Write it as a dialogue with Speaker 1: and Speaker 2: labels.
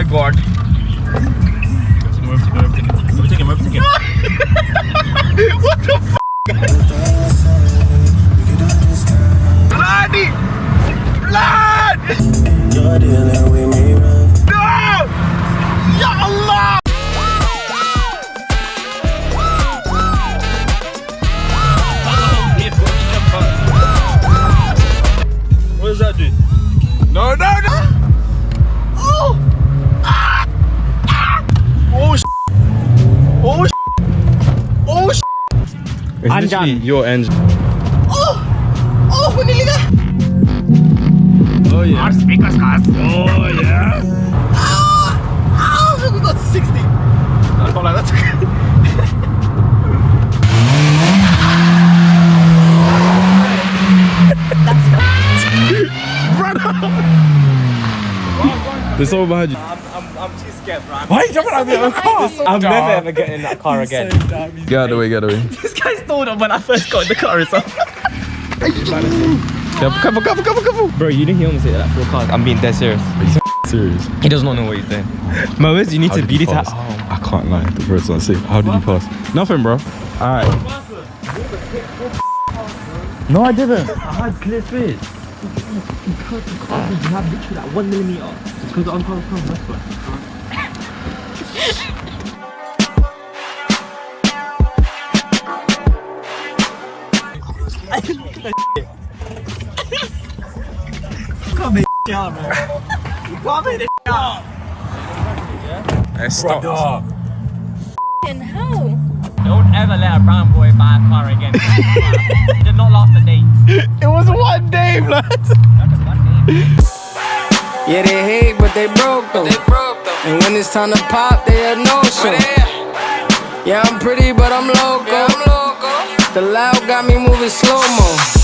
Speaker 1: my god. We're taking. What the f? Bloody! Blood! You're dealing with me, man. No! Ya Allah! What does that do? No! Oh! Ah! Ah! Oh sh! Oh sh! Oh sh!
Speaker 2: It's literally your engine.
Speaker 1: Oh! Oh, punili ka!
Speaker 2: Oh yeah.
Speaker 1: Our speakers, guys.
Speaker 2: Oh yeah.
Speaker 1: Ah! We got 60. That's all that's
Speaker 2: There's someone behind you.
Speaker 1: I'm too scared, bro.
Speaker 2: Why are you jumping out of your car?
Speaker 3: I'm never ever getting in that car again.
Speaker 2: Get out of the way, get out of the way.
Speaker 1: This guy stole them when I first got in the car as well.
Speaker 2: Careful.
Speaker 3: Bro, you didn't hear him say that for a car. I'm being dead serious.
Speaker 2: Serious.
Speaker 3: He does not know what he's doing. Moses, you need
Speaker 2: How
Speaker 3: to
Speaker 2: did
Speaker 3: beat
Speaker 2: you
Speaker 3: it out.
Speaker 2: pass? I can't lie, the road's not safe. How did you pass? Nothing, bro. Alright.
Speaker 3: No, I didn't. I had clear space. Because the car you have literally like 1 millimeter. It's because the uncle's car, that's why.
Speaker 2: Let's stop.
Speaker 4: And how?
Speaker 3: Don't ever let a brown boy buy a car again. It did not last a day.
Speaker 1: It was one day, blood.
Speaker 5: Yeah, they hate, but they broke though. And when it's time to pop, they a no-show. Yeah, I'm pretty, but I'm loco. The loud got me moving slow-mo.